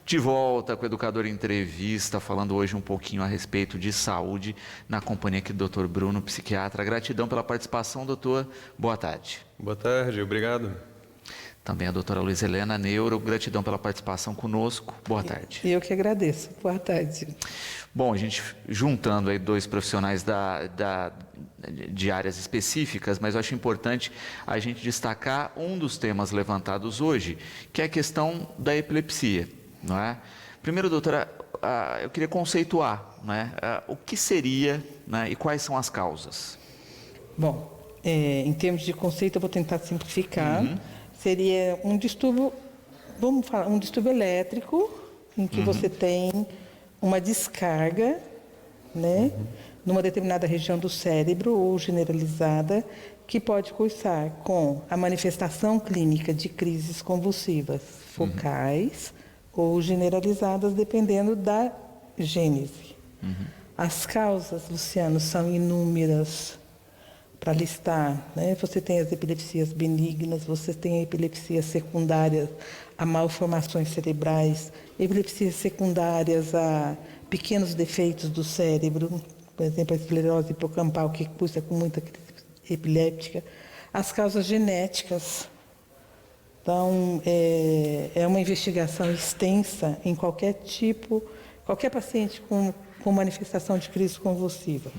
De volta com o Educador Entrevista, falando hoje um pouquinho a respeito de saúde, na companhia aqui do Dr. Bruno, psiquiatra. Gratidão pela participação, doutor. Boa tarde. Boa tarde, obrigado. Também a doutora Luiz Helena, neuro, gratidão pela participação conosco. Boa tarde. Eu que agradeço. Boa tarde. Bom, a gente juntando aí dois profissionais de áreas específicas, mas eu acho importante a gente destacar um dos temas levantados hoje, que é a questão da epilepsia, não é? Primeiro, doutora, eu queria conceituar, né, o que seria, né, e quais são as causas. Bom, em termos de conceito, eu vou tentar simplificar. Seria um distúrbio, vamos falar, um distúrbio elétrico, em que você tem uma descarga, né, numa determinada região do cérebro ou generalizada, que pode cursar com a manifestação clínica de crises convulsivas focais ou generalizadas, dependendo da gênese. As causas, Luciano, são inúmeras para listar, né? Você tem as epilepsias benignas, você tem a epilepsia secundária a malformações cerebrais, epilepsias secundárias a pequenos defeitos do cérebro, por exemplo, a esclerose hipocampal, que cursa com muita crise epiléptica. As causas genéticas. Então, é uma investigação extensa em qualquer tipo, qualquer paciente com manifestação de crise convulsiva.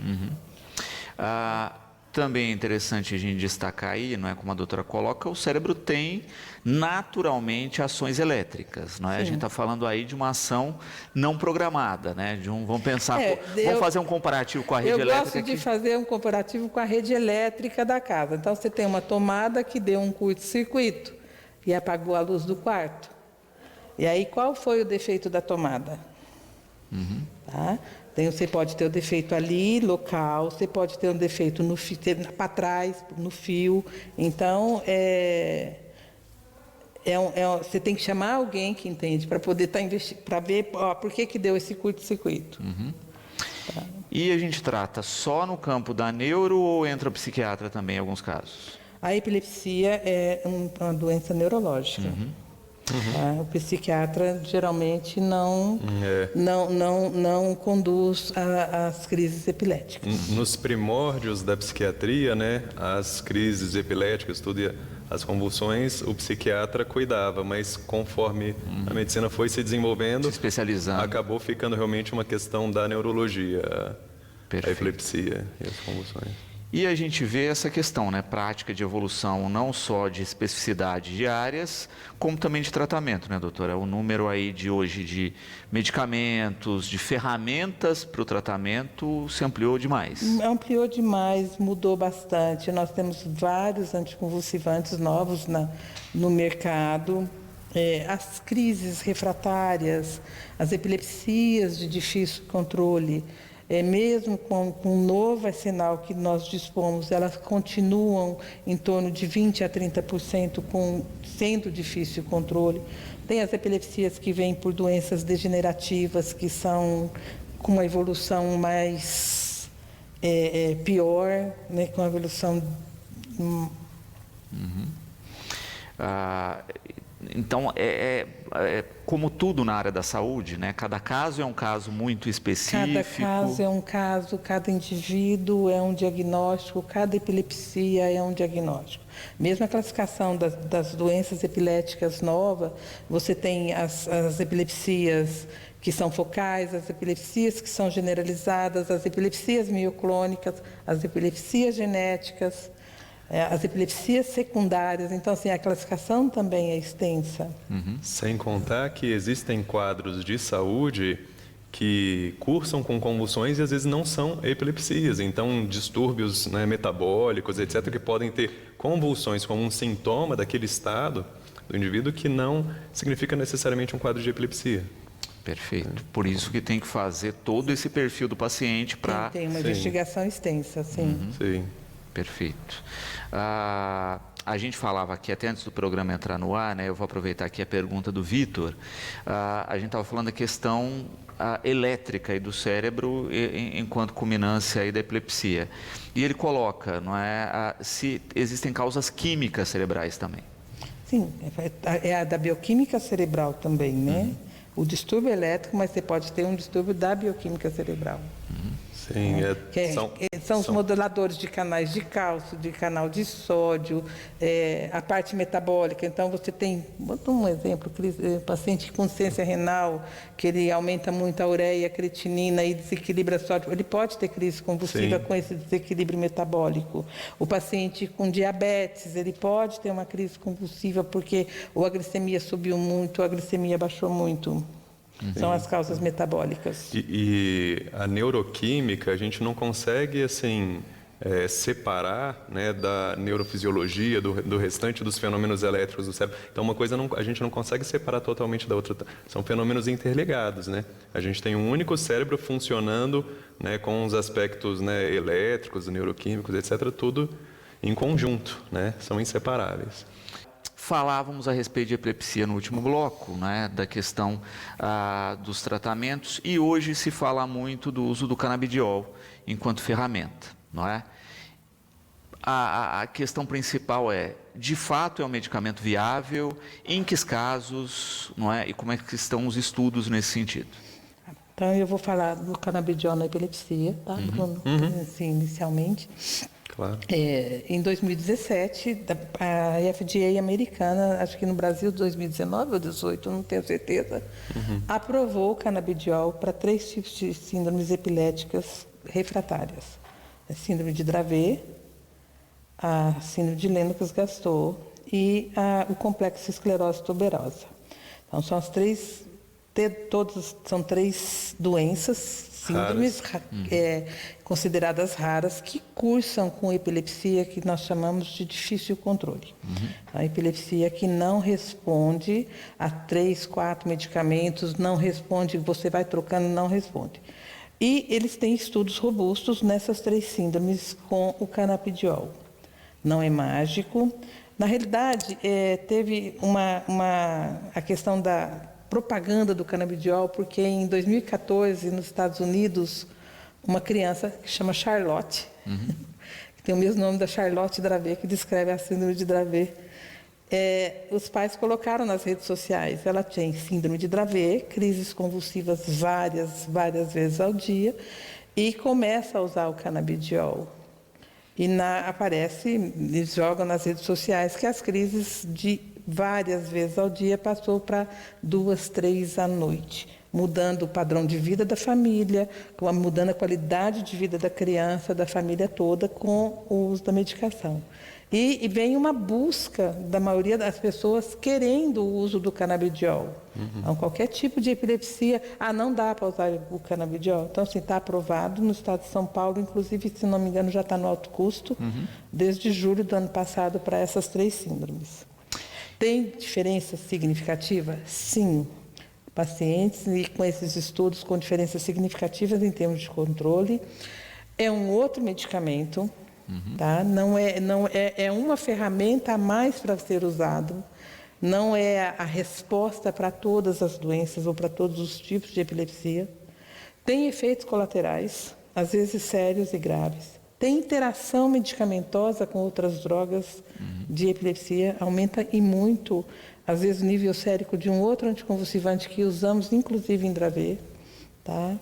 Também é interessante a gente destacar aí, não é, como a doutora coloca, o cérebro tem naturalmente ações elétricas, não é? A gente está falando aí de uma ação não programada, né? Vamos pensar, vamos fazer um comparativo com a rede elétrica. Eu gosto de fazer um comparativo com a rede elétrica da casa. Então, você tem uma tomada que deu um curto-circuito e apagou a luz do quarto. E aí, qual foi o defeito da tomada? Tá? Então, você pode ter o defeito ali, local, você pode ter um defeito para trás, no fio. Então, você tem que chamar alguém que entende para poder estar investigando, para ver por que deu esse curto-circuito. Tá. E a gente trata só no campo da neuro ou entra o psiquiatra também em alguns casos? A epilepsia é uma doença neurológica. O psiquiatra geralmente não conduz às crises epiléticas. Nos primórdios da psiquiatria, né, as crises epiléticas, as convulsões, o psiquiatra cuidava, mas conforme a medicina foi se desenvolvendo, se especializando, acabou ficando realmente uma questão da neurologia, Perfeito. A epilepsia e as convulsões. E a gente vê essa questão, né, prática de evolução, não só de especificidade de áreas, como também de tratamento, né, doutora? O número aí de hoje de medicamentos, de ferramentas para o tratamento se ampliou demais. Ampliou demais, mudou bastante. Nós temos vários anticonvulsivantes novos no mercado. As crises refratárias, as epilepsias de difícil controle, mesmo com um novo arsenal que nós dispomos, elas continuam em torno de 20% a 30% sendo difícil o controle. Tem as epilepsias que vêm por doenças degenerativas, que são com uma evolução mais pior, né, com uma evolução... Então, como tudo na área da saúde, né? Cada caso é um caso muito específico. Cada caso é um caso, cada indivíduo é um diagnóstico, cada epilepsia é um diagnóstico. Mesmo a classificação das doenças epiléticas novas, você tem as epilepsias que são focais, as epilepsias que são generalizadas, as epilepsias mioclônicas, as epilepsias genéticas, as epilepsias secundárias. Então, assim, a classificação também é extensa. Sem contar que existem quadros de saúde que cursam com convulsões e às vezes não são epilepsias. Então, distúrbios, né, metabólicos, etc., que podem ter convulsões como um sintoma daquele estado do indivíduo que não significa necessariamente um quadro de epilepsia. Perfeito. Por isso que tem que fazer todo esse perfil do paciente para... Tem uma investigação extensa, sim. Sim. Perfeito. A gente falava aqui, até antes do programa entrar no ar, né, eu vou aproveitar aqui a pergunta do Vitor, a gente estava falando da questão elétrica aí do cérebro enquanto culminância aí da epilepsia. E ele coloca, não é, se existem causas químicas cerebrais também. Sim, é a da bioquímica cerebral também, né? o distúrbio elétrico, mas você pode ter um distúrbio da bioquímica cerebral. Sim, São os moduladores de canais de cálcio, de canal de sódio, a parte metabólica. Então, você tem, vou dar um exemplo, paciente com ciência renal, que ele aumenta muito a ureia, a creatinina e desequilibra sódio, ele pode ter crise convulsiva com esse desequilíbrio metabólico. O paciente com diabetes, ele pode ter uma crise convulsiva porque ou a glicemia subiu muito, ou a glicemia baixou muito. São as causas metabólicas. E a neuroquímica, a gente não consegue, assim, separar, né, da neurofisiologia, do restante dos fenômenos elétricos do cérebro. Então, uma coisa a gente não consegue separar totalmente da outra. São fenômenos interligados, né? A gente tem um único cérebro funcionando, né, com os aspectos, né, elétricos, neuroquímicos, etc., tudo em conjunto, né? São inseparáveis. Falávamos a respeito de epilepsia no último bloco, né, da questão dos tratamentos, e hoje se fala muito do uso do canabidiol enquanto ferramenta, não é? A questão principal é, de fato é um medicamento viável, em que casos, não é? E como é que estão os estudos nesse sentido? Então, eu vou falar do canabidiol na epilepsia, tá, Bruno? Assim, inicialmente. Claro. Em 2017, a FDA americana, acho que no Brasil 2019 ou 2018, não tenho certeza, aprovou o canabidiol para 3 tipos de síndromes epiléticas refratárias. A síndrome de Dravet, a síndrome de Lennox-Gastaut e o complexo esclerose tuberosa. Então, são as 3, todas são 3 doenças, síndromes consideradas raras, que cursam com epilepsia que nós chamamos de difícil controle. A epilepsia que não responde a 3, 4 medicamentos, não responde, você vai trocando, não responde. E eles têm estudos robustos nessas 3 síndromes com o canabidiol. Não é mágico. Na realidade, teve a questão da propaganda do canabidiol, porque em 2014, nos Estados Unidos, uma criança que chama Charlotte, que tem o mesmo nome da Charlotte Dravet, que descreve a síndrome de Dravet, os pais colocaram nas redes sociais, ela tem síndrome de Dravet, crises convulsivas várias vezes ao dia, e começa a usar o canabidiol. E eles jogam nas redes sociais que as crises de várias vezes ao dia passou para 2, 3 à noite, mudando o padrão de vida da família, mudando a qualidade de vida da criança, da família toda, com o uso da medicação. E vem uma busca da maioria das pessoas querendo o uso do canabidiol. Então, qualquer tipo de epilepsia, não dá para usar o canabidiol. Então, assim, está aprovado no estado de São Paulo, inclusive, se não me engano, já está no alto custo, desde julho do ano passado, para essas 3 síndromes. Tem diferença significativa? Sim. Pacientes com esses estudos com diferenças significativas em termos de controle. É um outro medicamento, tá? Não é uma ferramenta a mais para ser usado. Não é a resposta para todas as doenças ou para todos os tipos de epilepsia. Tem efeitos colaterais, às vezes sérios e graves. Tem interação medicamentosa com outras drogas de epilepsia, aumenta e muito, às vezes, o nível sérico de um outro anticonvulsivante que usamos, inclusive em Dravet. Tá?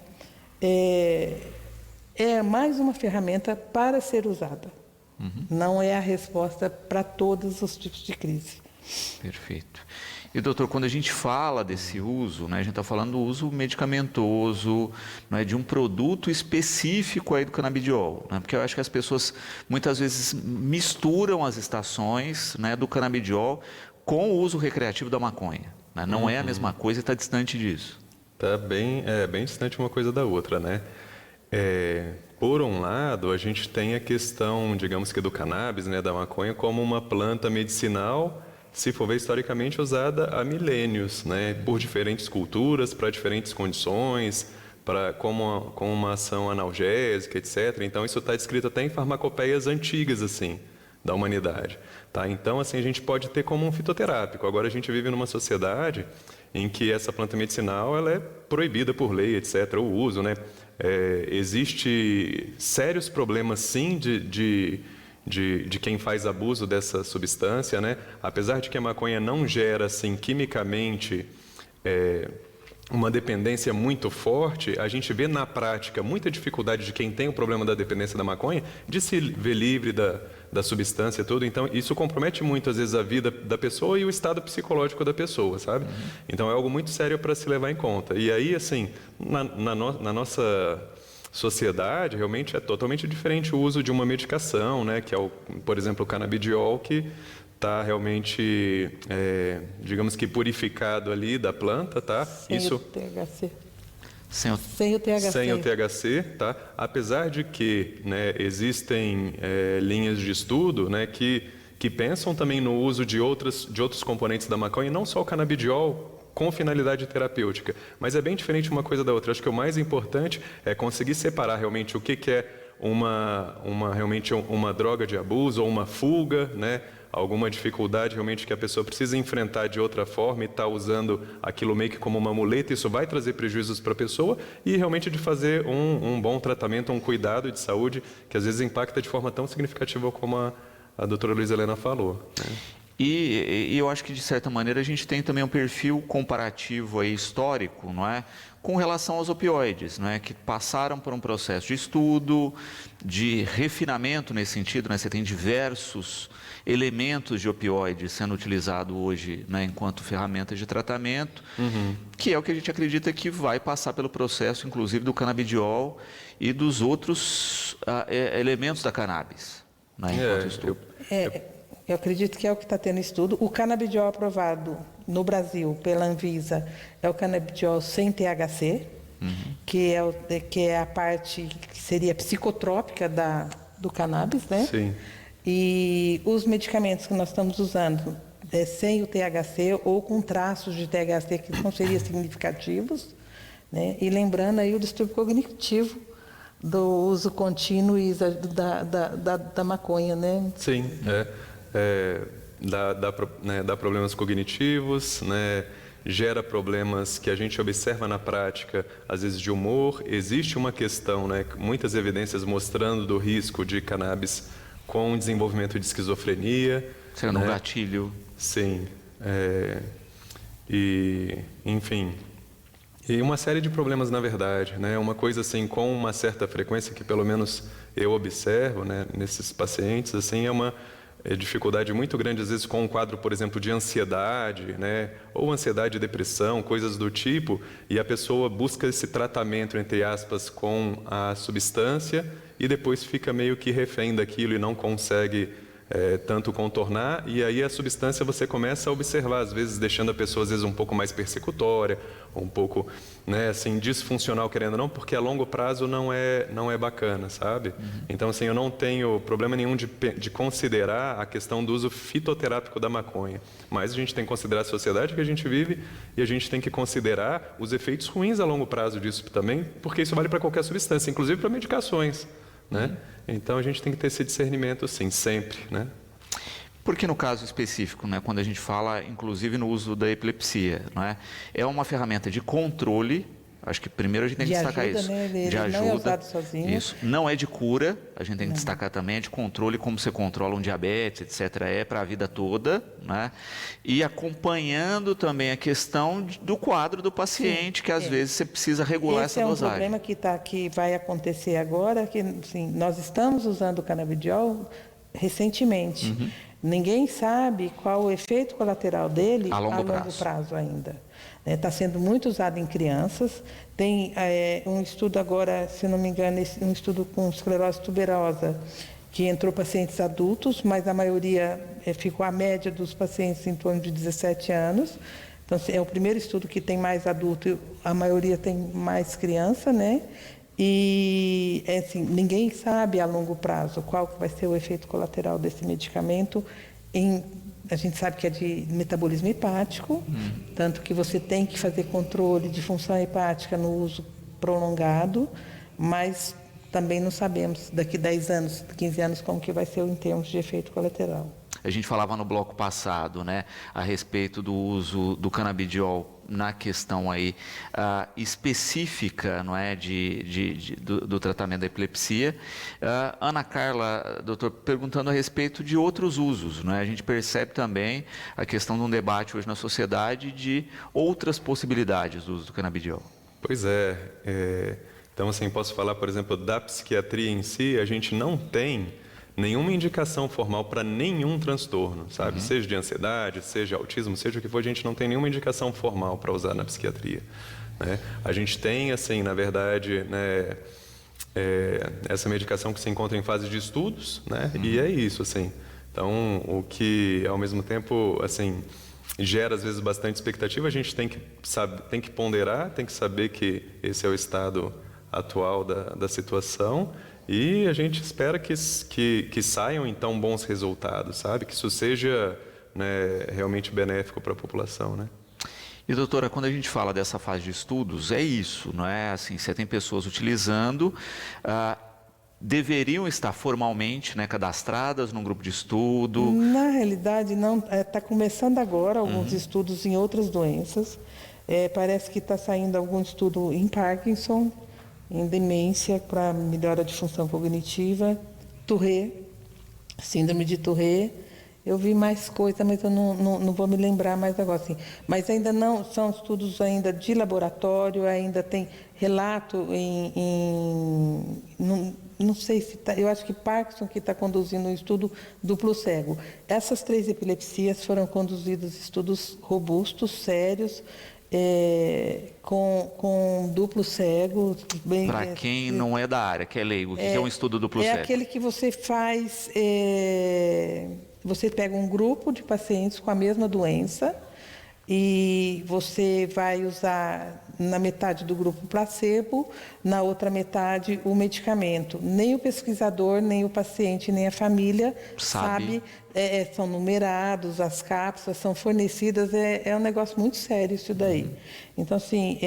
É mais uma ferramenta para ser usada. Não é a resposta para todos os tipos de crise. Perfeito. E, doutor, quando a gente fala desse uso, né, a gente está falando do uso medicamentoso, não é, de um produto específico aí do canabidiol, né, porque eu acho que as pessoas muitas vezes misturam as estações, né, do canabidiol com o uso recreativo da maconha. Né? Não é a mesma coisa e está distante disso. Está bem distante uma coisa da outra, né? Por um lado, a gente tem a questão, digamos que do cannabis, né, da maconha, como uma planta medicinal, se for ver historicamente, usada há milênios, né, por diferentes culturas, para diferentes condições, como uma ação analgésica, etc. Então, isso está descrito até em farmacopeias antigas, assim, da humanidade. Tá? Então, assim, a gente pode ter como um fitoterápico. Agora, a gente vive numa sociedade em que essa planta medicinal ela é proibida por lei, etc., o uso, né? Existe sérios problemas, sim, de quem faz abuso dessa substância, né? Apesar de que a maconha não gera, assim, quimicamente uma dependência muito forte, a gente vê na prática muita dificuldade de quem tem o problema da dependência da maconha de se ver livre da substância e tudo. Então, isso compromete muito, às vezes, a vida da pessoa e o estado psicológico da pessoa, sabe? Então, é algo muito sério para se levar em conta. E aí, assim, na nossa sociedade, realmente é totalmente diferente o uso de uma medicação, né? Que é, por exemplo, o canabidiol, que está realmente, digamos que purificado ali da planta, tá? Sem o THC. Sem o THC. Sem o THC, tá? Apesar de que, né, existem linhas de estudo, né, que pensam também no uso de outros componentes da maconha, não só o canabidiol, com finalidade terapêutica, mas é bem diferente uma coisa da outra. Acho que o mais importante é conseguir separar realmente o que é realmente uma droga de abuso ou uma fuga, né? Alguma dificuldade realmente que a pessoa precisa enfrentar de outra forma e está usando aquilo meio que como uma muleta, isso vai trazer prejuízos para a pessoa, e realmente de fazer um bom tratamento, um cuidado de saúde que às vezes impacta de forma tão significativa como a doutora Luísa Helena falou, né? E eu acho que, de certa maneira, a gente tem também um perfil comparativo aí, histórico, não é? Com relação aos opioides, não é? Que passaram por um processo de estudo, de refinamento nesse sentido, né? Você tem diversos elementos de opioides sendo utilizados hoje, né, enquanto ferramentas de tratamento, que é o que a gente acredita que vai passar pelo processo, inclusive, do canabidiol e dos outros elementos da cannabis, né, enquanto estudo. Eu acredito que é o que está tendo estudo. O canabidiol aprovado no Brasil pela Anvisa é o canabidiol sem THC, que é a parte que seria psicotrópica do cannabis, né? Sim. E os medicamentos que nós estamos usando sem o THC ou com traços de THC que não seriam significativos, né? E lembrando aí o distúrbio cognitivo do uso contínuo da maconha, né? Sim, dá problemas cognitivos, né? Gera problemas que a gente observa na prática, às vezes de humor. Existe uma questão, né? Muitas evidências mostrando do risco de cannabis com desenvolvimento de esquizofrenia. Sendo né? um gatilho. Sim. Enfim. E uma série de problemas, na verdade, né? Uma coisa assim, com uma certa frequência que pelo menos eu observo, né, nesses pacientes, assim, é uma dificuldade muito grande, às vezes, com um quadro, por exemplo, de ansiedade, né? Ou ansiedade e depressão, coisas do tipo, e a pessoa busca esse tratamento, entre aspas, com a substância e depois fica meio que refém daquilo e não consegue tanto contornar, e aí a substância você começa a observar, às vezes deixando a pessoa às vezes um pouco mais persecutória, um pouco, né, assim, disfuncional, querendo ou não, porque a longo prazo não é bacana, sabe? Então, assim, eu não tenho problema nenhum de considerar a questão do uso fitoterápico da maconha, mas a gente tem que considerar a sociedade que a gente vive e a gente tem que considerar os efeitos ruins a longo prazo disso também, porque isso vale para qualquer substância, inclusive para medicações, né? Então a gente tem que ter esse discernimento, sim, sempre, né? Porque no caso específico, né, quando a gente fala, inclusive, no uso da epilepsia, não é? É uma ferramenta de controle. Acho que primeiro a gente tem que destacar ajuda, isso. Né? Ele De ajuda. Não é usado sozinho. Isso. Não é de cura, a gente tem que destacar também, é de controle, como você controla um diabetes, etc. É para a vida toda, né? E acompanhando também a questão do quadro do paciente, que às vezes você precisa regular essa dosagem. Esse é um problema que vai acontecer agora, que assim, nós estamos usando o canabidiol recentemente. Ninguém sabe qual o efeito colateral dele a longo prazo ainda. Está sendo muito usado em crianças. Tem um estudo agora, se não me engano, um estudo com esclerose tuberosa, que entrou pacientes adultos, mas a maioria ficou a média dos pacientes em torno de 17 anos. Então, é o primeiro estudo que tem mais adulto, a maioria tem mais criança, né? E assim, ninguém sabe a longo prazo qual vai ser o efeito colateral desse medicamento. A gente sabe que é de metabolismo hepático, tanto que você tem que fazer controle de função hepática no uso prolongado, mas também não sabemos daqui 10 anos, 15 anos, como que vai ser em termos de efeito colateral. A gente falava no bloco passado, né, a respeito do uso do canabidiol na questão aí específica, não é, do tratamento da epilepsia. Ana Carla, doutor, perguntando a respeito de outros usos, não é? A gente percebe também a questão de um debate hoje na sociedade de outras possibilidades do uso do canabidiol. Pois é. Então, assim, posso falar, por exemplo, da psiquiatria em si, a gente não tem nenhuma indicação formal para nenhum transtorno, sabe? Seja de ansiedade, seja autismo, seja o que for, a gente não tem nenhuma indicação formal para usar na psiquiatria, né? A gente tem, assim, na verdade, né, essa medicação que se encontra em fase de estudos, né? E é isso, assim. Então, o que, ao mesmo tempo, assim, gera, às vezes, bastante expectativa, a gente tem que ponderar, tem que saber que esse é o estado atual da situação. E a gente espera que saiam, então, bons resultados, sabe? Que isso seja, né, realmente benéfico para a população, né? E, doutora, quando a gente fala dessa fase de estudos, é isso, não é? Assim, você tem pessoas utilizando, deveriam estar formalmente, né, cadastradas num grupo de estudo? Na realidade, não. Está começando agora alguns estudos em outras doenças. Parece que está saindo algum estudo em Parkinson, em demência para melhora de função cognitiva, Tourette, síndrome de Tourette. Eu vi mais coisa, mas eu não vou me lembrar mais agora. Assim. Mas ainda não, são estudos ainda de laboratório, ainda tem relato não sei se eu acho que Parkinson que está conduzindo um estudo duplo cego. Essas 3 epilepsias foram conduzidos estudos robustos, sérios, com duplo cego. Para quem não é da área, que é leigo, o que é um estudo duplo cego? É aquele que você faz, você pega um grupo de pacientes com a mesma doença e você vai usar na metade do grupo placebo, na outra metade o medicamento. Nem o pesquisador, nem o paciente, nem a família sabe. São numerados, as cápsulas são fornecidas, é um negócio muito sério isso daí. Então, assim,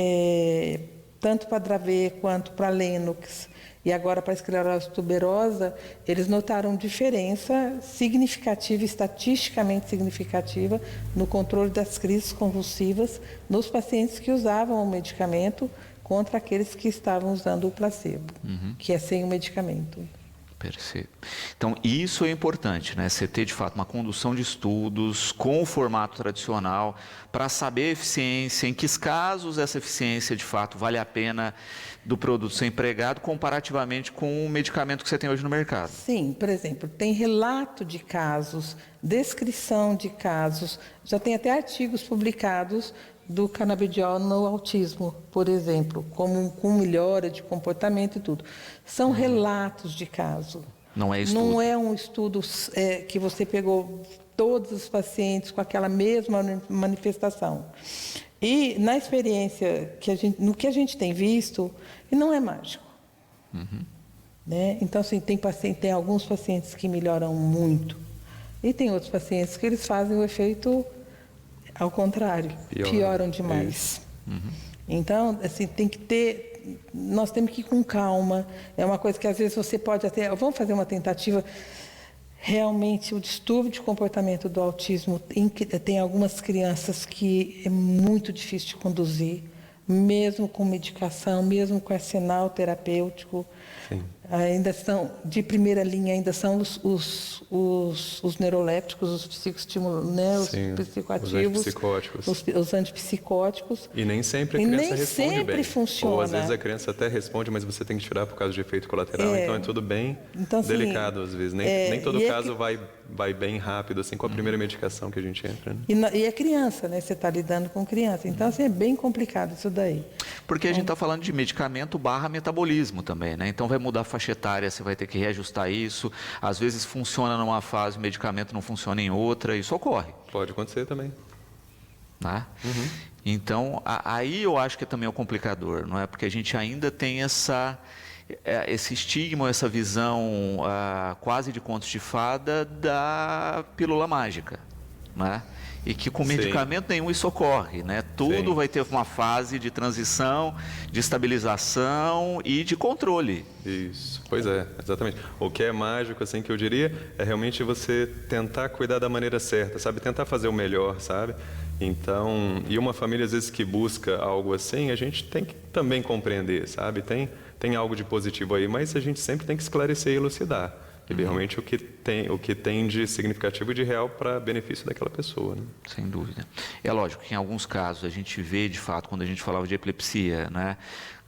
tanto para Dravet quanto para Lennox e agora para a esclerose tuberosa, eles notaram diferença significativa, estatisticamente significativa, no controle das crises convulsivas nos pacientes que usavam o medicamento contra aqueles que estavam usando o placebo, que é sem o medicamento. Perfeito. Então, isso é importante, né? Você ter, de fato, uma condução de estudos com o formato tradicional para saber a eficiência, em que casos essa eficiência, de fato, vale a pena do produto ser empregado comparativamente com o medicamento que você tem hoje no mercado. Sim, por exemplo, tem relato de casos, descrição de casos, já tem até artigos publicados do canabidiol no autismo, por exemplo, com melhora de comportamento e tudo. São relatos de caso. Não é estudo. Não é um estudo que você pegou todos os pacientes com aquela mesma manifestação. E na experiência, no que a gente tem visto, não é mágico. Né? Então, assim, tem alguns pacientes que melhoram muito e tem outros pacientes que eles fazem o efeito ao contrário, pioram demais. Então, assim, nós temos que ir com calma. É uma coisa que às vezes você pode até, vamos fazer uma tentativa. Realmente, o distúrbio de comportamento do autismo tem algumas crianças que é muito difícil de conduzir, mesmo com medicação, mesmo com arsenal terapêutico. Sim. Ainda são, de primeira linha, ainda são os neurolépticos, os psicoestimulantes, né? Sim, os psicoativos, os antipsicóticos. E nem sempre a criança responde bem. Funciona. Ou às vezes a criança até responde, mas você tem que tirar por causa de efeito colateral. Então é tudo bem delicado às vezes. Nem todo caso vai bem rápido, assim, com a primeira medicação que a gente entra. Né? E é criança, né? Você está lidando com criança. Então, assim, é bem complicado isso daí. Porque a gente está falando de medicamento / metabolismo também, né? Então vai mudar a faixa etária, você vai ter que reajustar isso. Às vezes funciona numa fase, o medicamento não funciona em outra, isso ocorre. Pode acontecer também. Né? Então, aí eu acho que é também o complicador, não é? Porque a gente ainda tem esse estigma, essa visão quase de contos de fada da pílula mágica. né? E que com Sim. medicamento nenhum isso ocorre, né? Tudo Sim. vai ter uma fase de transição, de estabilização e de controle. Isso, pois é, exatamente. O que é mágico, assim, que eu diria, é realmente você tentar cuidar da maneira certa, sabe? Tentar fazer o melhor, sabe? Então, e uma família, às vezes, que busca algo assim, a gente tem que também compreender, sabe? Tem algo de positivo aí, mas a gente sempre tem que esclarecer e elucidar. E ver realmente o que tem de significativo e de real para benefício daquela pessoa, né? Sem dúvida. É lógico que em alguns casos a gente vê, de fato, quando a gente falava de epilepsia, né?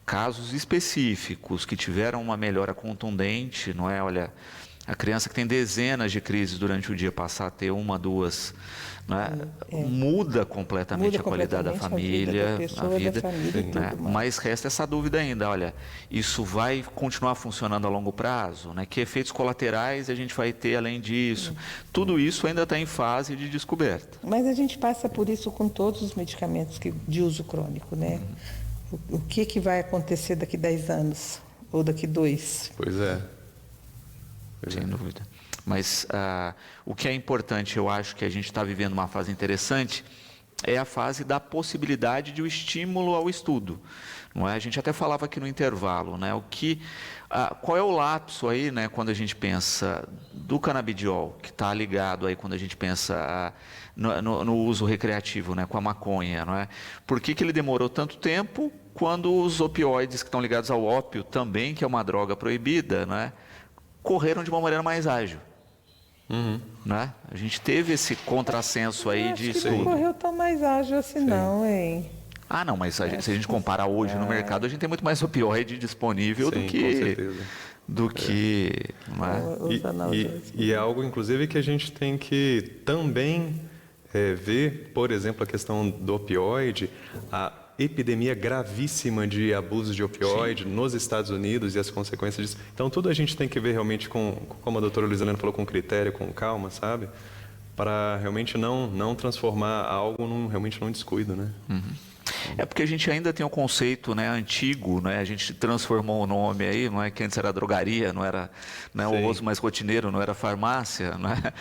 Casos específicos que tiveram uma melhora contundente, não é? Olha, a criança que tem dezenas de crises durante o dia passar a ter uma, duas, né? Muda completamente a qualidade da família, pessoa, da família, né? tudo mais. Mas resta essa dúvida ainda, olha, isso vai continuar funcionando a longo prazo, né? Que efeitos colaterais a gente vai ter além disso? Tudo isso ainda está em fase de descoberta. Mas a gente passa por isso com todos os medicamentos de uso crônico, né? O que vai acontecer daqui 10 anos? Ou daqui 2? Pois é. Sem dúvida. Mas o que é importante, eu acho que a gente está vivendo uma fase interessante, é a fase da possibilidade de o estímulo ao estudo. Não é? A gente até falava aqui no intervalo, né? Qual é o lapso aí, né, quando a gente pensa do canabidiol, que está ligado aí quando a gente pensa no uso recreativo, né, com a maconha, não é? Por que ele demorou tanto tempo quando os opioides que estão ligados ao ópio também, que é uma droga proibida, não é? Correram de uma maneira mais ágil. Né? A gente teve esse contrassenso aí de Acho que não correu tão mais ágil assim não, hein? não, mas se a gente comparar hoje no mercado, a gente tem muito mais opioide disponível Sim, com certeza. E é algo, inclusive, que a gente tem que também ver, por exemplo, a questão do opioide, a epidemia gravíssima de abuso de opioide nos Estados Unidos e as consequências disso. Então, tudo a gente tem que ver realmente como a doutora Luiza Helena falou, com critério, com calma, sabe? Para realmente não transformar algo realmente num descuido, né? É porque a gente ainda tem o conceito, né, antigo, né? A gente transformou o nome aí, não é que antes era drogaria, não era, né, o uso mais rotineiro, não era farmácia, né?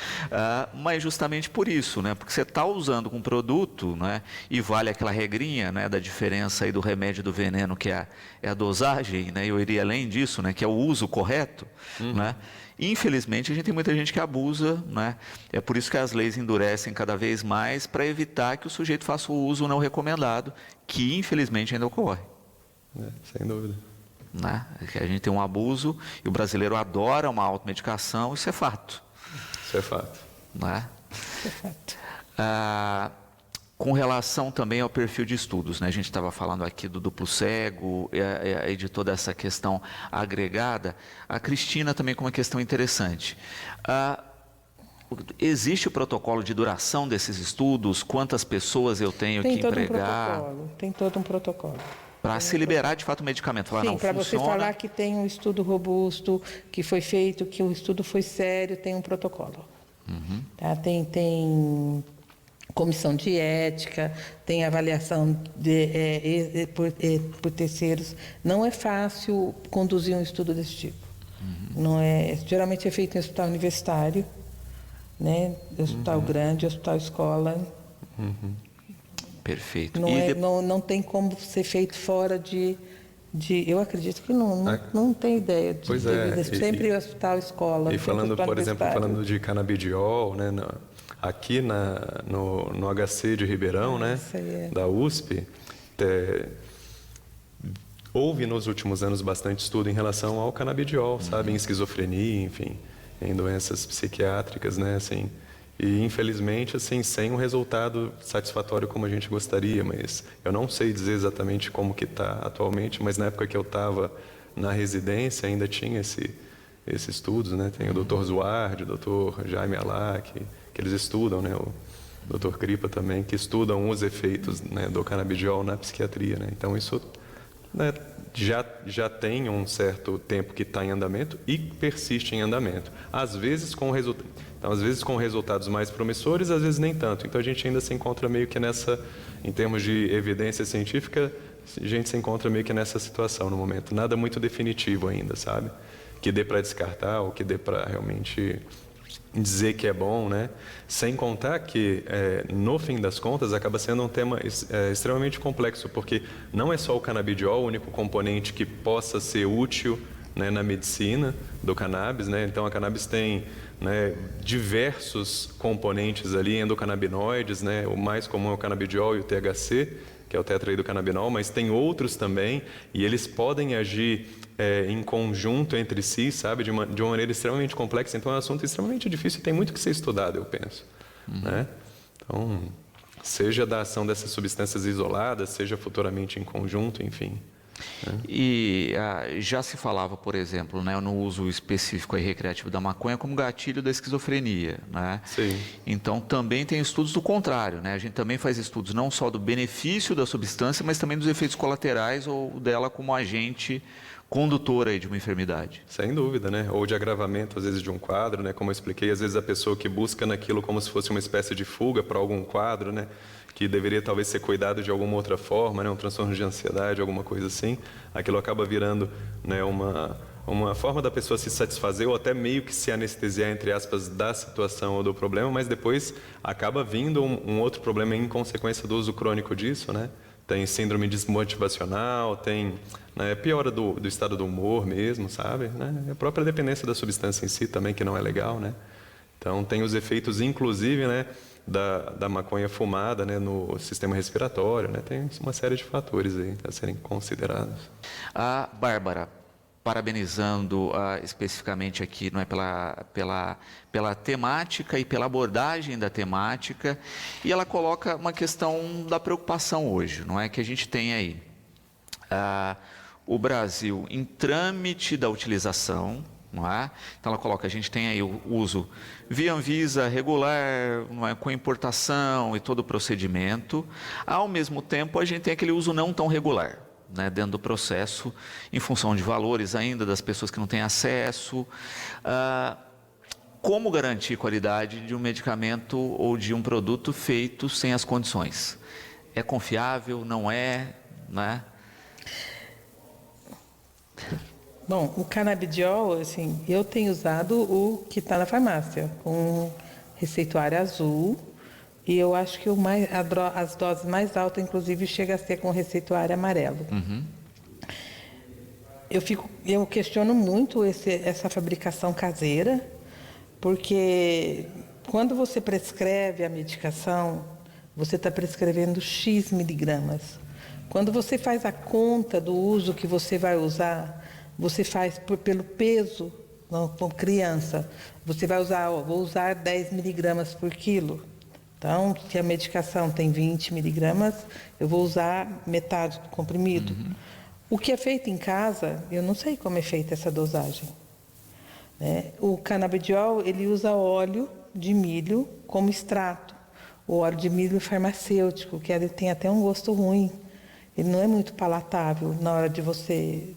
Mas justamente por isso, né? Porque você está usando um produto, né? E vale aquela regrinha, né, da diferença aí do remédio e do veneno, que é a dosagem, né? Eu iria além disso, né? Que é o uso correto, né? Infelizmente, a gente tem muita gente que abusa, né? É por isso que as leis endurecem cada vez mais para evitar que o sujeito faça o uso não recomendado, que infelizmente ainda ocorre. Sem dúvida. Né? A gente tem um abuso e o brasileiro adora uma automedicação, isso é fato. Isso é fato. Né? Isso é fato. Com relação também ao perfil de estudos, né? A gente estava falando aqui do duplo cego e de toda essa questão agregada. A Cristina também com uma questão interessante. Existe o protocolo de duração desses estudos? Quantas pessoas eu tenho que empregar? Tem todo um protocolo. Para se liberar de fato o medicamento. Falar, sim, não para você funciona. falar que tem um estudo robusto, que foi feito, que o estudo foi sério, tem um protocolo. Tá? Tem comissão de ética, tem avaliação por terceiros. Não é fácil conduzir um estudo desse tipo. Não é, geralmente é feito em hospital universitário, né? Hospital grande, hospital escola. Perfeito. Não tem como ser feito fora eu acredito que não tem ideia de pois sempre hospital escola. E falando, por exemplo, de canabidiol, né? Aqui no HC de Ribeirão, né, da USP, houve nos últimos anos bastante estudo em relação ao canabidiol, sabe, em esquizofrenia, enfim, em doenças psiquiátricas, né, assim, e infelizmente, assim, sem um resultado satisfatório como a gente gostaria, mas eu não sei dizer exatamente como que está atualmente, mas na época que eu estava na residência ainda tinha esses estudos, né, tem o Dr. Zuardi, o Dr. Jaime Alac, que eles estudam, né, o Dr. Kripa também, que estudam os efeitos, né, do canabidiol na psiquiatria, né? Então isso, né, já tem um certo tempo que está em andamento e persiste em andamento. Às vezes com resultados mais promissores, às vezes nem tanto. Então a gente ainda se encontra meio que em termos de evidência científica, a gente se encontra meio que nessa situação no momento. Nada muito definitivo ainda, sabe? Que dê para descartar ou que dê para realmente dizer que é bom, né? Sem contar que, no fim das contas, acaba sendo um tema extremamente complexo, porque não é só o canabidiol o único componente que possa ser útil, né, na medicina do cannabis, né? Então, a cannabis tem, né, diversos componentes ali, endocannabinoides, né? O mais comum é o canabidiol e o THC, que é o tetraidrocannabinol, mas tem outros também, e eles podem agir em conjunto entre si, sabe, de uma maneira extremamente complexa. Então, é um assunto extremamente difícil e tem muito que ser estudado, eu penso. Né? Então, seja da ação dessas substâncias isoladas, seja futuramente em conjunto, enfim. E já se falava, por exemplo, né, no uso específico e recreativo da maconha como gatilho da esquizofrenia, né? Sim. Então também tem estudos do contrário, né? A gente também faz estudos não só do benefício da substância, mas também dos efeitos colaterais ou dela como agente condutor aí de uma enfermidade. Sem dúvida, né? Ou de agravamento, às vezes, de um quadro, né? Como eu expliquei, às vezes a pessoa que busca naquilo como se fosse uma espécie de fuga para algum quadro, né? Que deveria talvez ser cuidado de alguma outra forma, né? Um transtorno de ansiedade, alguma coisa assim. Aquilo acaba virando, né, uma forma da pessoa se satisfazer ou até meio que se anestesiar, entre aspas, da situação ou do problema, mas depois acaba vindo um outro problema em consequência do uso crônico disso, né? Tem síndrome desmotivacional, tem, né, piora do estado do humor mesmo, sabe? Né? A própria dependência da substância em si também, que não é legal, né? Então, tem os efeitos, inclusive, né, da maconha fumada, né, no sistema respiratório, né? Tem uma série de fatores aí a serem considerados. A Bárbara, parabenizando especificamente aqui, não é, pela temática e pela abordagem da temática, e ela coloca uma questão da preocupação hoje, não é, que a gente tem aí o Brasil em trâmite da utilização, não é? Então ela coloca, a gente tem aí o uso via Anvisa regular, não é, com importação e todo o procedimento. Ao mesmo tempo, a gente tem aquele uso não tão regular, né, dentro do processo, em função de valores ainda das pessoas que não têm acesso. Como garantir qualidade de um medicamento ou de um produto feito sem as condições? É confiável? Não é? Né? Bom, o canabidiol, assim, eu tenho usado o que está na farmácia, com receituário azul, e eu acho que as doses mais altas, inclusive, chega a ser com receituário amarelo. Eu questiono muito essa fabricação caseira, porque quando você prescreve a medicação, você está prescrevendo X miligramas. Quando você faz a conta do uso que você vai usar, você faz pelo peso, não, como criança. Você vai usar, vou usar 10 miligramas por quilo. Então, se a medicação tem 20 miligramas, eu vou usar metade do comprimido. O que é feito em casa, eu não sei como é feita essa dosagem. Né? O canabidiol, ele usa óleo de milho como extrato. O óleo de milho farmacêutico, que ele tem até um gosto ruim. Ele não é muito palatável na hora de você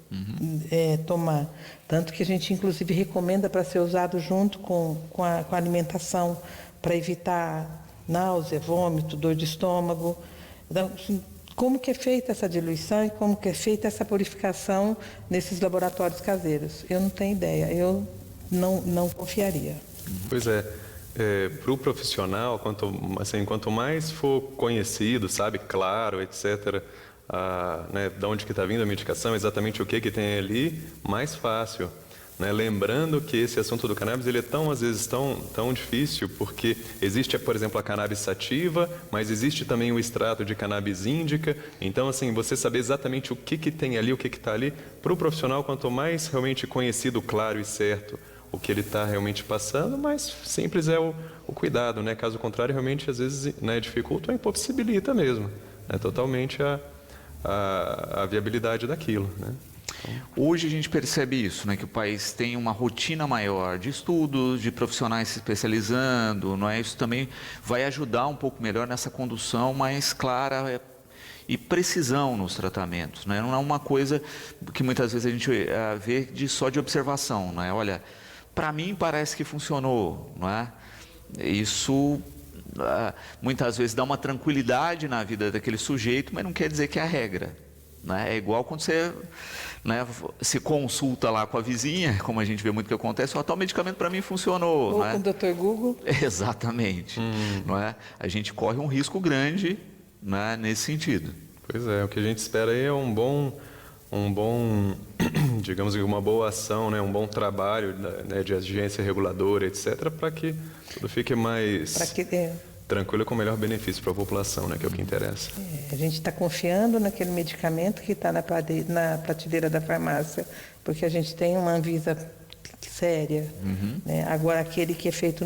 tomar. Tanto que a gente, inclusive, recomenda para ser usado junto com a alimentação, para evitar náusea, vômito, dor de estômago. Então, como que é feita essa diluição e como que é feita essa purificação nesses laboratórios caseiros? Eu não tenho ideia, eu não confiaria. Pois é. Para o profissional, quanto mais for conhecido, sabe, claro, etc., né, de onde que está vindo a medicação, exatamente o que tem ali, mais fácil. Né? Lembrando que esse assunto do cannabis, ele é às vezes tão difícil, porque existe, por exemplo, a cannabis sativa, mas existe também o extrato de cannabis índica. Então, assim, você saber exatamente o que tem ali, o que está ali, para o profissional, quanto mais realmente conhecido, claro e certo o que ele está realmente passando, mais simples é o cuidado, né? Caso contrário, realmente, às vezes, né, dificulta ou impossibilita mesmo, né, totalmente a viabilidade daquilo, né? Hoje a gente percebe isso, né, que o país tem uma rotina maior de estudos, de profissionais se especializando, não é? Isso também vai ajudar um pouco melhor nessa condução mais clara e precisão nos tratamentos, né? Não é uma coisa que muitas vezes a gente vê só de observação, não é? Olha, para mim parece que funcionou, não é? Isso muitas vezes dá uma tranquilidade na vida daquele sujeito, mas não quer dizer que é a regra, né? É igual quando você, né, se consulta lá com a vizinha, como a gente vê muito que acontece, tal medicamento para mim funcionou. Ou Não é? com o Dr. Google. Exatamente. Não é? A gente corre um risco grande, né, nesse sentido. Pois é, o que a gente espera aí é um bom, digamos que uma boa ação, né, um bom trabalho, né, de agência reguladora, etc., para que tudo fique mais tranquilo e com melhor benefício para a população, né, que é o que interessa. A gente está confiando naquele medicamento que está na prateleira da farmácia, porque a gente tem uma Anvisa séria. Né? Agora, aquele que é feito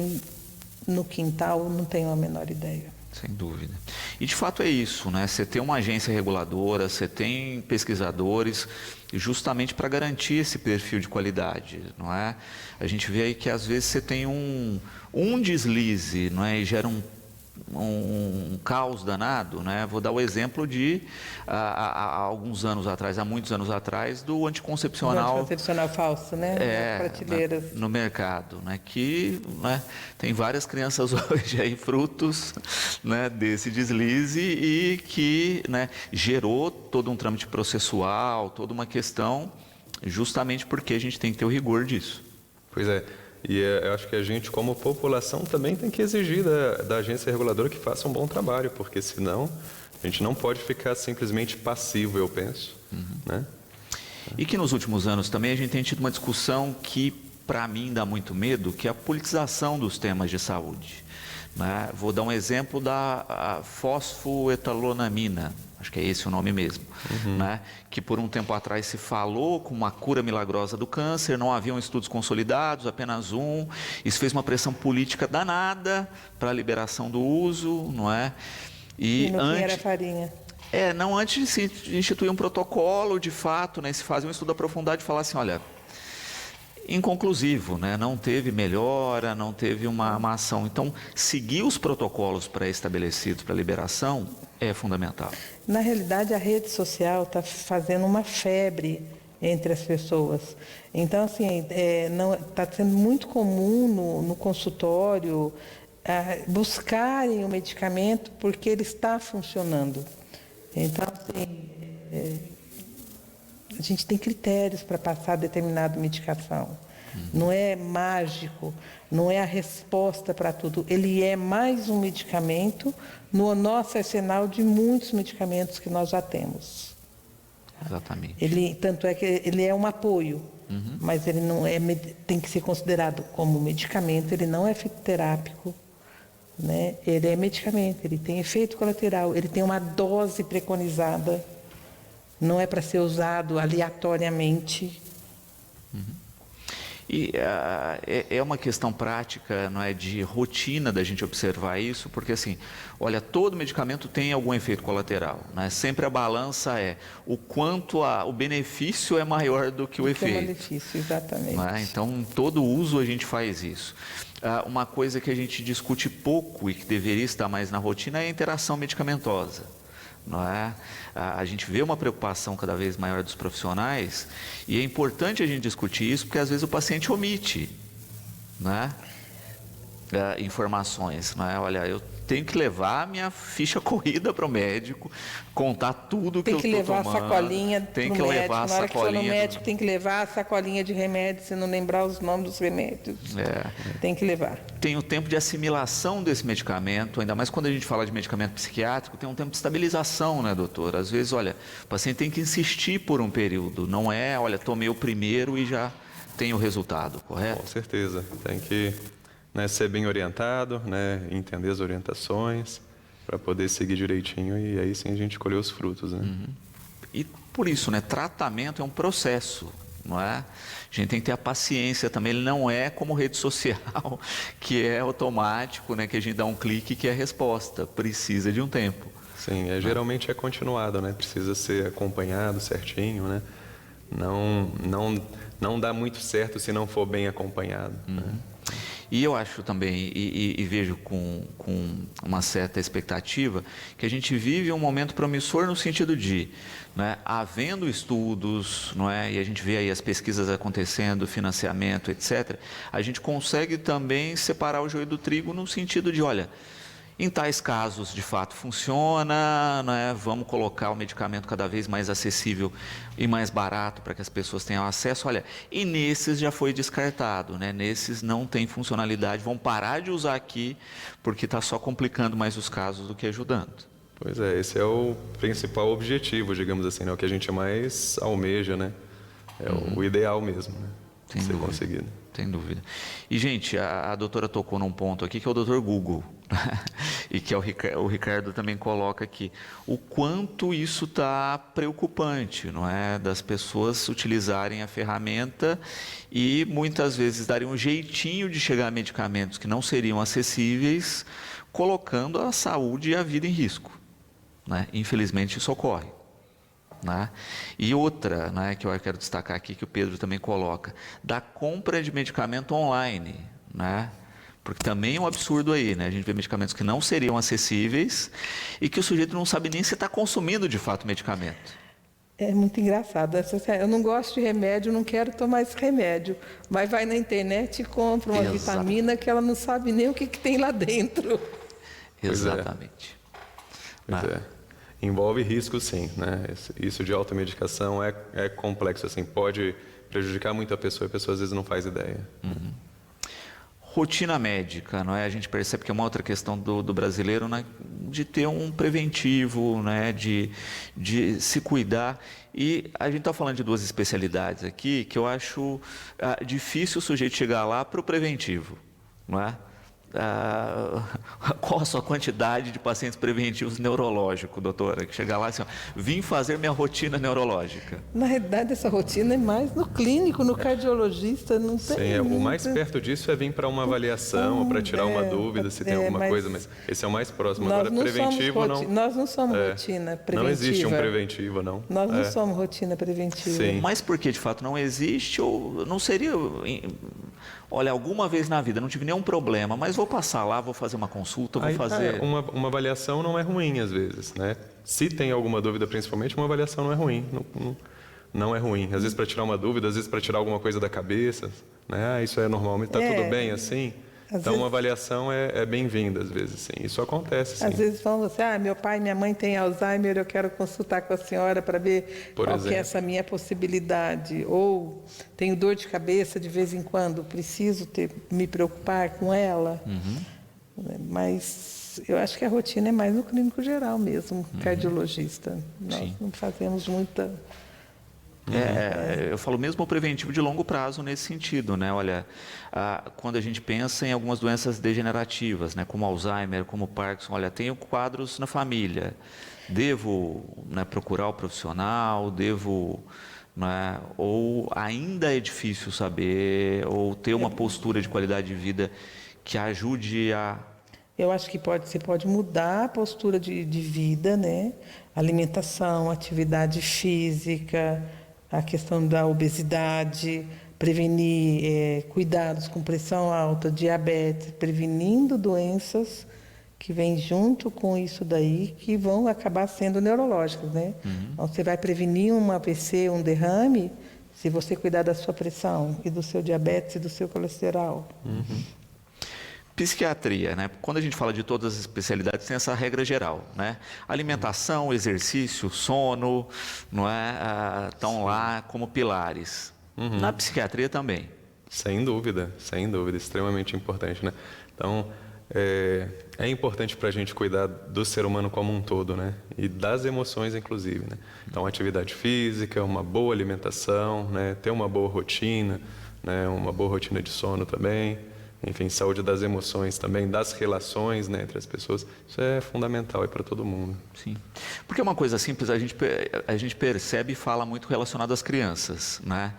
no quintal, não tenho a menor ideia. Sem dúvida. E de fato é isso, né? Você tem uma agência reguladora, você tem pesquisadores, justamente para garantir esse perfil de qualidade, não é? A gente vê aí que às vezes você tem um deslize, não é? E gera um caos danado, né? Vou dar o exemplo de há alguns anos atrás, há muitos anos atrás, do anticoncepcional. O anticoncepcional falso, né? Nas prateleiras. No mercado, né? Que, né, tem várias crianças hoje aí frutos, né, desse deslize e que, né, gerou todo um trâmite processual, toda uma questão, justamente porque a gente tem que ter o rigor disso. Pois é. E eu acho que a gente, como população, também tem que exigir da agência reguladora que faça um bom trabalho, porque senão a gente não pode ficar simplesmente passivo, eu penso. Né? E que nos últimos anos também a gente tem tido uma discussão que, para mim, dá muito medo, que é a politização dos temas de saúde. Né? Vou dar um exemplo da fosfoetalonamina. Acho que é esse o nome mesmo, né? Que por um tempo atrás se falou com uma cura milagrosa do câncer, não haviam estudos consolidados, apenas um. Isso fez uma pressão política danada para a liberação do uso, não é? E no fim era farinha. Não, antes de se instituir um protocolo, de fato, né, se fazer um estudo aprofundado e falar assim, olha, inconclusivo, né? Não teve melhora, não teve uma ação. Então, seguir os protocolos pré-estabelecidos para liberação é fundamental. Na realidade, a rede social está fazendo uma febre entre as pessoas. Então, assim, está sendo muito comum no consultório buscarem o medicamento porque ele está funcionando. Então, assim, a gente tem critérios para passar determinada medicação. Não é mágico, não é a resposta para tudo. Ele é mais um medicamento no nosso arsenal de muitos medicamentos que nós já temos. Exatamente. Tanto é que ele é um apoio, mas ele não é, tem que ser considerado como medicamento, ele não é fitoterápico. Né? Ele é medicamento, ele tem efeito colateral, ele tem uma dose preconizada, não é para ser usado aleatoriamente. E é uma questão prática, não é, de rotina da gente observar isso, porque assim, olha, todo medicamento tem algum efeito colateral, né? Sempre a balança é o quanto o benefício é maior do que o efeito. O benefício, exatamente. Né? Então, todo uso a gente faz isso. Uma coisa que a gente discute pouco e que deveria estar mais na rotina é a interação medicamentosa. Não é? A gente vê uma preocupação cada vez maior dos profissionais e é importante a gente discutir isso porque às vezes o paciente omite, né? Informações, não é? Olha, eu tenho que levar a minha ficha corrida para o médico, contar tudo que eu estou tomando. Tem que levar a sacolinha para o médico. Na hora que for no médico, tem que levar a sacolinha de remédio, se não lembrar os nomes dos remédios. Tem que levar. Tem o tempo de assimilação desse medicamento, ainda mais quando a gente fala de medicamento psiquiátrico, tem um tempo de estabilização, né, doutor? Às vezes, olha, o paciente tem que insistir por um período, não é, olha, tomei o primeiro e já tem o resultado, correto? Com certeza, tem que, né, ser bem orientado, né, entender as orientações para poder seguir direitinho e aí sim a gente colher os frutos, né? E por isso, né, tratamento é um processo, não é? A gente tem que ter a paciência também, ele não é como rede social, que é automático, né, que a gente dá um clique que é a resposta, precisa de um tempo. Sim, geralmente é continuado, né? Precisa ser acompanhado certinho, né? Não dá muito certo se não for bem acompanhado. Né? E eu acho também, e vejo com uma certa expectativa, que a gente vive um momento promissor no sentido de, né, havendo estudos, não é, e a gente vê aí as pesquisas acontecendo, financiamento, etc., a gente consegue também separar o joio do trigo no sentido de, olha, Em tais casos, de fato, funciona, né? Vamos colocar o medicamento cada vez mais acessível e mais barato para que as pessoas tenham acesso. Olha, e nesses já foi descartado, né? Nesses não tem funcionalidade, vão parar de usar aqui porque está só complicando mais os casos do que ajudando. Pois é, esse é o principal objetivo, digamos assim, né? O que a gente mais almeja, né? É o ideal mesmo, né? Sem Ser dúvida. conseguido. Sem dúvida. E, gente, a doutora tocou num ponto aqui que é o doutor Google, e que o Ricardo também coloca aqui, o quanto isso está preocupante, não é? Das pessoas utilizarem a ferramenta e muitas vezes darem um jeitinho de chegar a medicamentos que não seriam acessíveis, colocando a saúde e a vida em risco, né? Infelizmente isso ocorre. Né? E outra, né, que eu quero destacar aqui, que o Pedro também coloca, da compra de medicamento online, né? Porque também é um absurdo aí, né? A gente vê medicamentos que não seriam acessíveis e que o sujeito não sabe nem se está consumindo de fato o medicamento. É muito engraçado. Eu não gosto de remédio, não quero tomar esse remédio. Mas vai na internet e compra uma vitamina que ela não sabe nem o que tem lá dentro. Exatamente. Pois é. Envolve risco, sim, né? Isso de automedicação é complexo, assim, pode prejudicar muito a pessoa e a pessoa às vezes não faz ideia. Rotina médica, não é? A gente percebe que é uma outra questão do brasileiro, né? De ter um preventivo, né? De se cuidar. E a gente está falando de duas especialidades aqui que eu acho difícil o sujeito chegar lá para o preventivo, não é? Qual a sua quantidade de pacientes preventivos neurológicos, doutora? Que chega lá assim, ó, vim fazer minha rotina neurológica. Na realidade, essa rotina é mais no clínico, no cardiologista, não tem... Sim, o mais perto disso é vir para uma avaliação, ou para tirar uma dúvida, se tem alguma coisa, mas esse é o mais próximo. Agora, preventivo não... Nós não somos rotina preventiva. Não existe um preventivo, não. Nós não somos rotina preventiva. Sim. Mas porque de fato não existe, ou não seria... Olha, alguma vez na vida não tive nenhum problema, mas vou passar lá, vou fazer uma consulta, vou fazer... Uma avaliação não é ruim, às vezes, né? Se tem alguma dúvida, principalmente, uma avaliação não é ruim. Não é ruim. Às vezes para tirar uma dúvida, às vezes para tirar alguma coisa da cabeça, né? Isso é normal, mas está tudo bem assim? Então, uma avaliação é bem-vinda, às vezes, sim. Isso acontece, sim. Às vezes falam assim, meu pai e minha mãe têm Alzheimer, eu quero consultar com a senhora para ver qual que é essa minha possibilidade. Ou tenho dor de cabeça de vez em quando, preciso me preocupar com ela. Mas eu acho que a rotina é mais no clínico geral mesmo, cardiologista. Nós não fazemos muita... eu falo mesmo o preventivo de longo prazo nesse sentido, né? Olha, quando a gente pensa em algumas doenças degenerativas, né? Como Alzheimer, como Parkinson, olha, tenho quadros na família, devo, né, procurar o profissional, devo, né, ou ainda é difícil saber, ou ter uma postura de qualidade de vida que ajude a... Eu acho que você pode mudar a postura de vida, né? Alimentação, atividade física, a questão da obesidade, prevenir cuidados com pressão alta, diabetes, prevenindo doenças que vêm junto com isso daí, que vão acabar sendo neurológicas, né? Então, você vai prevenir um AVC, um derrame, se você cuidar da sua pressão e do seu diabetes e do seu colesterol. Psiquiatria, né? Quando a gente fala de todas as especialidades, tem essa regra geral, né? Alimentação, exercício, sono, não é? Estão lá como pilares. Na psiquiatria também. Sem dúvida, extremamente importante, né? Então, é importante para a gente cuidar do ser humano como um todo, né? E das emoções, inclusive, né? Então, atividade física, uma boa alimentação, né? Ter uma boa rotina, né? Uma boa rotina de sono também. Enfim, saúde das emoções também, das relações, né, entre as pessoas. Isso é fundamental para todo mundo. Sim. Porque é uma coisa simples, a gente percebe e fala muito relacionado às crianças, né?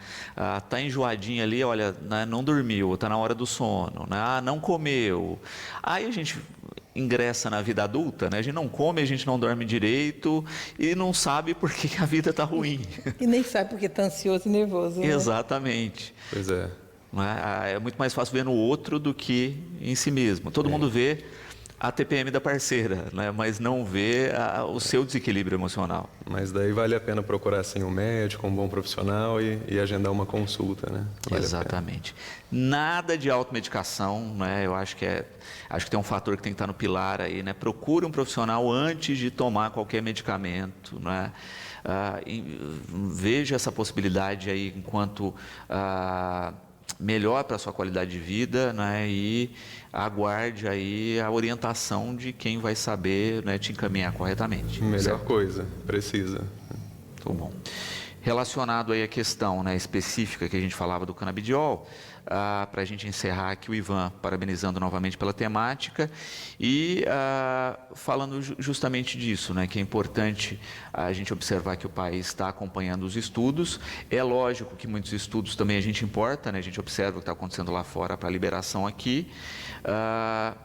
Tá enjoadinha ali, olha, né, não dormiu, tá na hora do sono, né? Não comeu. Aí a gente ingressa na vida adulta, né? A gente não come, a gente não dorme direito e não sabe por que a vida tá ruim. E nem sabe porque tá ansioso e nervoso, né? Exatamente. Pois é. É muito mais fácil ver no outro do que em si mesmo. Todo mundo vê a TPM da parceira, né? Mas não vê o seu desequilíbrio emocional. Mas daí vale a pena procurar assim, um médico, um bom profissional e agendar uma consulta, né? Vale Exatamente. Nada de automedicação, né? Eu acho que tem um fator que tem que estar no pilar aí, né? Procure um profissional antes de tomar qualquer medicamento, né? Veja essa possibilidade aí enquanto melhor para a sua qualidade de vida, né? E aguarde aí a orientação de quem vai saber, né, te encaminhar corretamente. Melhor certo? coisa, precisa. Muito bom. Relacionado aí à questão, né, específica que a gente falava do canabidiol, para a gente encerrar aqui o Ivan, parabenizando novamente pela temática e falando justamente disso, né, que é importante a gente observar que o país está acompanhando os estudos. É lógico que muitos estudos também a gente importa, né, a gente observa o que está acontecendo lá fora para a liberação aqui,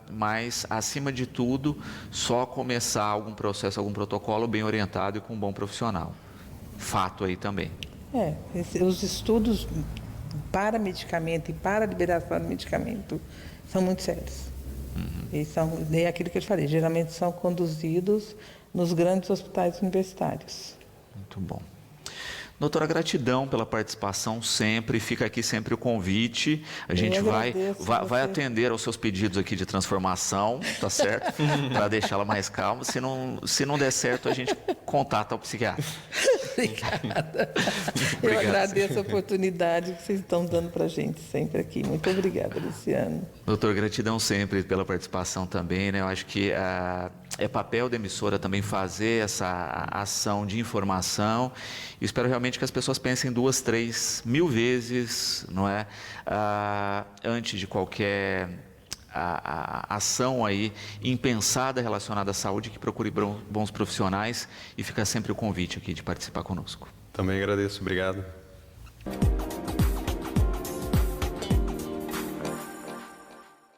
mas acima de tudo, só começar algum processo, algum protocolo bem orientado e com um bom profissional. Fato aí também. Os estudos para medicamento e para liberação de medicamento são muito sérios. E é aquilo que eu te falei, geralmente são conduzidos nos grandes hospitais universitários. Muito bom. Doutora, gratidão pela participação sempre, fica aqui sempre o convite, a gente vai atender aos seus pedidos aqui de transformação, tá certo? Para deixá-la mais calma, se não der certo a gente contata o psiquiatra. Obrigada. Eu agradeço a oportunidade que vocês estão dando para a gente sempre aqui. Muito obrigada, Luciano. Doutor, gratidão sempre pela participação também, né? Eu acho que é papel da emissora também fazer essa ação de informação. E espero realmente que as pessoas pensem 2, 3, 1000 vezes, não é? Antes de qualquer ação aí impensada relacionada à saúde, que procure bons profissionais, e fica sempre o convite aqui de participar conosco. Também agradeço, obrigado.